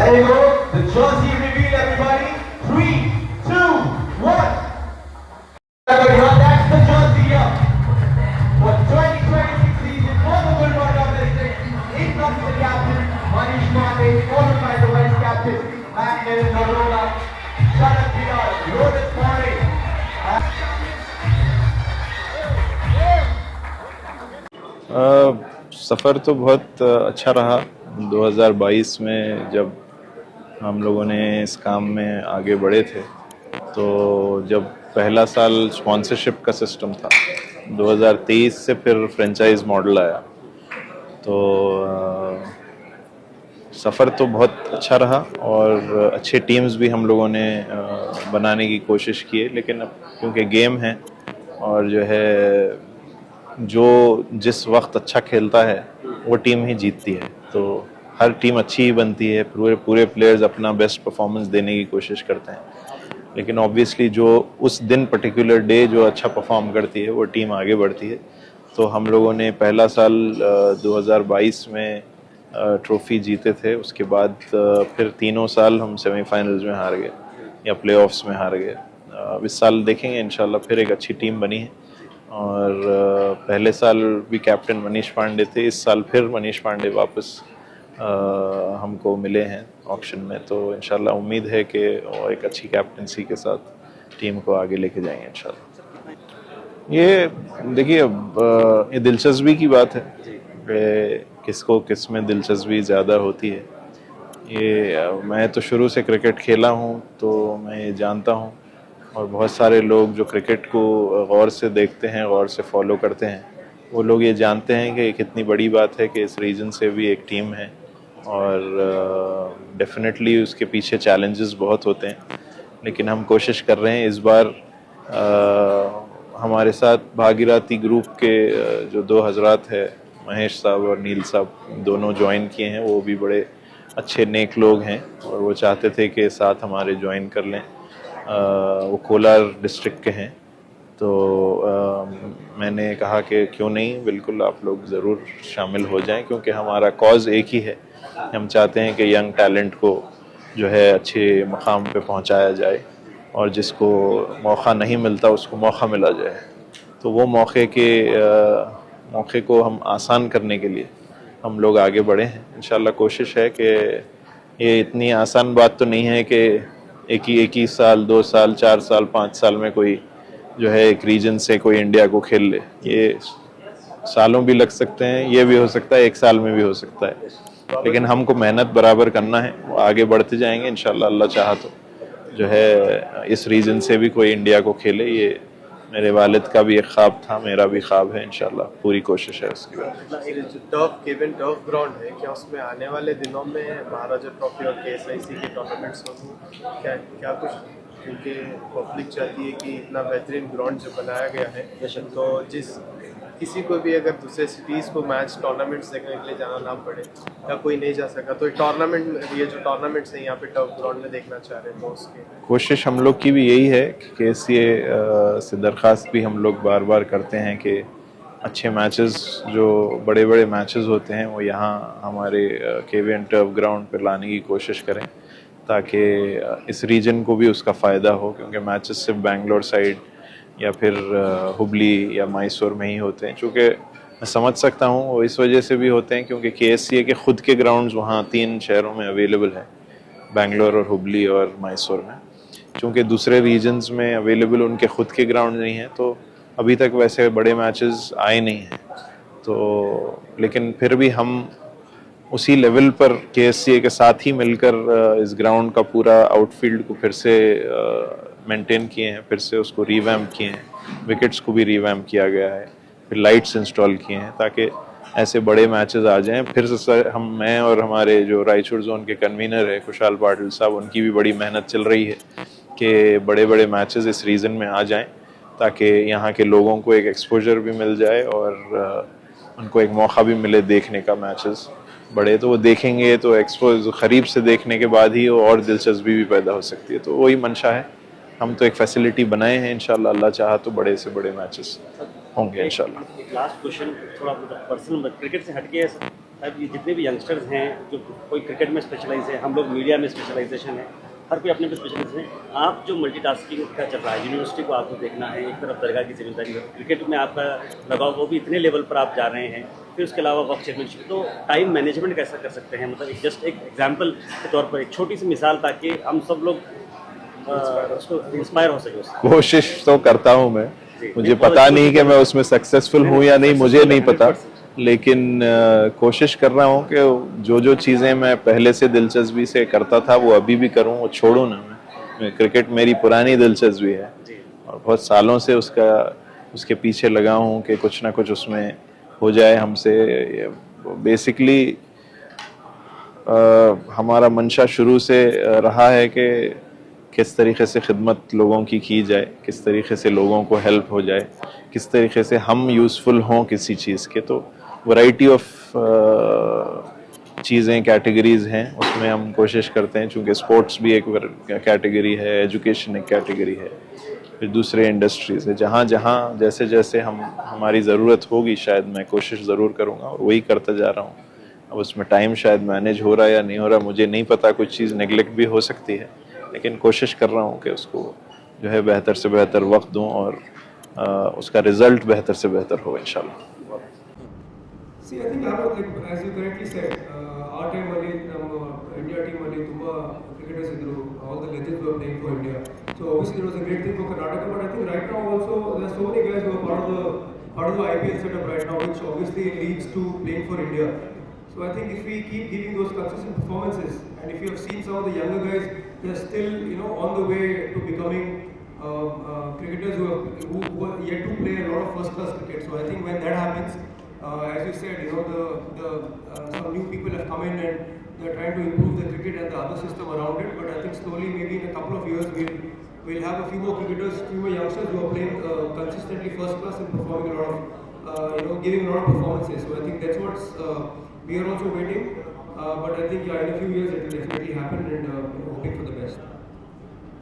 There you go. The jersey reveal, everybody. 3, 2, 1. That's the jersey up. For 2026 season, for the Gulbarga District, in comes the captain, Manish Pandey, followed by the vice captain, Magnet Narona, Sharad Bilal, Rohit Pandey. सफ़र तो बहुत अच्छा रहा। 2022 में जब हम लोगों ने इस काम में आगे बढ़े थे, तो जब पहला साल स्पॉन्सरशिप का सिस्टम था, 2023 से फिर फ्रेंचाइज मॉडल आया, तो सफ़र तो बहुत अच्छा रहा और अच्छे टीम्स भी हम लोगों ने बनाने की कोशिश की है। लेकिन अब क्योंकि गेम है और जो है जो जिस वक्त अच्छा खेलता है वो टीम ही जीतती है, तो हर टीम अच्छी ही बनती है, पूरे प्लेयर्स अपना बेस्ट परफॉर्मेंस देने की कोशिश करते हैं। लेकिन ऑब्वियसली जो उस दिन पर्टिकुलर डे जो अच्छा परफॉर्म करती है वो टीम आगे बढ़ती है। तो हम लोगों ने पहला साल 2022 में ट्रॉफी जीते थे, उसके बाद फिर तीनों साल हम सेमीफाइनल्स में हार गए या प्लेऑफ्स में हार गए। इस साल देखेंगे इंशाल्लाह फिर एक अच्छी टीम बनी है और पहले साल भी कैप्टन मनीष पांडे थे, इस साल फिर मनीष पांडे वापस हमको मिले हैं ऑक्शन में, तो इंशाल्लाह उम्मीद है कि वो एक अच्छी कैप्टनसी के साथ टीम को आगे लेके जाएंगे इंशाल्लाह। ये देखिए अब ये दिलचस्पी की बात है कि किसको किस में दिलचस्पी ज़्यादा होती है। ये मैं तो शुरू से क्रिकेट खेला हूँ तो मैं ये जानता हूँ, और बहुत सारे लोग जो क्रिकेट को गौर से देखते हैं, गौर से फॉलो करते हैं, वो लोग ये जानते हैं कि कितनी बड़ी बात है कि इस रीजन से भी एक टीम है और डेफिनेटली उसके पीछे चैलेंजेस बहुत होते हैं। लेकिन हम कोशिश कर रहे हैं इस बार हमारे साथ भागीरथी ग्रुप के जो दो हजरात है, महेश साहब और नील साहब, दोनों ज्वाइन किए हैं। वो भी बड़े अच्छे नेक लोग हैं और वो चाहते थे कि साथ हमारे ज्वाइन कर लें। वो कोलार डिस्ट्रिक्ट के हैं, तो मैंने कहा कि क्यों नहीं, बिल्कुल आप लोग ज़रूर शामिल हो जाएं, क्योंकि हमारा कॉज एक ही है। हम चाहते हैं कि यंग टैलेंट को जो है अच्छे मकाम पे पहुंचाया जाए और जिसको मौका नहीं मिलता उसको मौका मिला जाए। तो वो मौके को हम आसान करने के लिए हम लोग आगे बढ़े हैं। इंशाल्लाह कोशिश है कि ये इतनी आसान बात तो नहीं है कि एक ही साल, 2 साल, 4 साल, 5 साल में कोई जो है एक रीजन से कोई इंडिया को खेल ले। ये सालों भी लग सकते हैं, ये भी हो सकता है 1 साल में भी हो सकता है, लेकिन हमको मेहनत बराबर करना है, वो आगे बढ़ते जाएंगे इंशाल्लाह। अल्लाह चाहा तो जो है इस रीजन से भी कोई इंडिया को खेले, ये मेरे वालिद का भी एक ख्वाब था, मेरा भी ख्वाब है। इंशाल्लाह पूरी कोशिश है उसकी। टर्फ ग्राउंड है, क्या उसमें आने वाले दिनों में महाराजा ट्रॉफी और KSIC के टूर्नामेंट्स होंगे? क्या कुछ, क्योंकि पब्लिक चाहती है कि इतना बेहतरीन ग्राउंड जो बनाया गया है, तो किसी को भी अगर दूसरे सिटीज़ को मैच टूर्नामेंट्स देखने के लिए जाना ना पड़े या कोई नहीं जा सका, तो ये जो टूर्नामेंट्स हैं यहाँ पे टर्फ ग्राउंड में देखना चाह रहे हैं, तो उसकी कोशिश हम लोग की भी यही है कि KSCA से दरख्वास्त भी हम लोग बार बार करते हैं कि अच्छे मैचेस, जो बड़े बड़े मैचेस होते हैं, वो यहाँ हमारे KVN टर्फ ग्राउंड पर लाने की कोशिश करें, ताकि इस रीजन को भी उसका फ़ायदा हो। क्योंकि मैचेस सिर्फ बेंगलोर साइड या फिर हुबली या मैसूर में ही होते हैं, चूँकि मैं समझ सकता हूँ वो इस वजह से भी होते हैं क्योंकि KSCA के ख़ुद के ग्राउंड्स वहाँ 3 शहरों में अवेलेबल है, बेंगलोर और हुबली और मैसूर में। चूँकि दूसरे रीजन्स में अवेलेबल उनके ख़ुद के ग्राउंड नहीं हैं, तो अभी तक वैसे बड़े मैचेस आए नहीं हैं। तो लेकिन फिर भी हम उसी लेवल पर KSCA के साथ ही मिलकर इस ग्राउंड का पूरा आउटफील्ड को फिर से मेंटेन किए हैं, फिर से उसको रिवैम्प किए हैं, विकेट्स को भी रिवैम्प किया गया है, फिर लाइट्स इंस्टॉल किए हैं, ताकि ऐसे बड़े मैचेस आ जाएं। फिर से मैं और हमारे जो रायचूर जोन के कन्वीनर है खुशहाल पाटिल साहब, उनकी भी बड़ी मेहनत चल रही है कि बड़े बड़े मैचेस इस रीजन में आ जाएं, ताकि यहाँ के लोगों को एक एक्सपोजर भी मिल जाए और उनको एक मौका भी मिले देखने का। मैचेस बड़े तो वो देखेंगे तो एक्सपोज करीब से देखने के बाद ही वो और दिलचस्पी भी पैदा हो सकती है, तो वही मंशा है। हम तो एक फैसिलिटी बनाए हैं, इंशाल्लाह अल्लाह चाहा तो बड़े से बड़े मैचेस होंगे इंशाल्लाह। एक लास्ट क्वेश्चन, थोड़ा पर्सनल, क्रिकेट से हटके है सर, अब ये जितने भी यंगस्टर्स हैं जो कोई क्रिकेट में स्पेशलाइज है, हम लोग मीडिया में स्पेशलाइजेशन है, हर कोई अपने पे स्पेशलाइजेशन है। आप जो मल्टीटास्किंग का चल रहा है, यूनिवर्सिटी को आपको देखना है, एक तरफ दरगाह की जिम्मेदारी है, क्रिकेट में आपका लगाव वो भी इतने लेवल पर आप जा रहे हैं, फिर उसके अलावा वर्क चैम्पियनशिप, तो टाइम मैनेजमेंट कैसा कर सकते हैं? मतलब जस्ट एक एग्जाम्पल के तौर पर एक छोटी सी मिसाल, ताकि हम सब लोग उसको इंस्पायर हो सके उससे। कोशिश तो करता हूँ मैं, जी। मुझे पता नहीं कि मैं उसमें सक्सेसफुल हूँ या नहीं, मुझे नहीं पता, लेकिन कोशिश कर रहा हूँ कि जो जो चीज़ें मैं पहले से दिलचस्पी से करता था वो अभी भी करूँ, वो छोड़ूँ ना मैं। क्रिकेट मेरी पुरानी दिलचस्पी है और बहुत सालों से उसके पीछे लगा हूँ कि कुछ ना कुछ उसमें हो जाए हमसे। बेसिकली हमारा मंशा शुरू से रहा है कि किस तरीके से खिदमत लोगों की जाए, किस तरीके से लोगों को हेल्प हो जाए, किस तरीके से हम यूज़फुल हों किसी चीज़ के। तो वैरायटी ऑफ चीज़ें, कैटेगरीज हैं, उसमें हम कोशिश करते हैं, चूँकि स्पोर्ट्स भी एक कैटेगरी है, एजुकेशन एक कैटेगरी है, फिर दूसरे इंडस्ट्रीज है। जहाँ जहाँ जैसे जैसे हमारी ज़रूरत होगी शायद मैं कोशिश ज़रूर करूँगा और वही करता जा रहा हूँ। अब उसमें टाइम शायद मैनेज हो रहा है या नहीं हो रहा मुझे नहीं पता, कुछ चीज़ नेगलेक्ट भी हो सकती है, लेकिन कोशिश कर रहा हूँ कि उसको जो है बेहतर से बेहतर वक्त दूँ और उसका रिजल्ट बेहतर से बेहतर हो इंशाल्लाह। See, I think as you correctly said, our time only, India team only, ತುಂಬಾ cricketers ಇದ್ರು, all the legends were playing for India. So obviously it was a great thing for Karnataka, but I think right now also there are so many guys who are part of the IPL setup right now, which obviously leads to playing for India. So I think if we keep giving those consistent performances, and if you have seen some of the younger guys, they are still on the way to becoming cricketers who are yet to play a lot of first-class cricket. So I think when that happens, as you said, some new people have come in and they're trying to improve the cricket and the other system around it. But I think slowly, maybe in a couple of years, we'll have a few more cricketers, few more youngsters who are playing consistently first class and performing a lot of, giving a lot of performances. So I think that's what's we are also waiting. But I think in a few years it will definitely happen, and hoping for the best.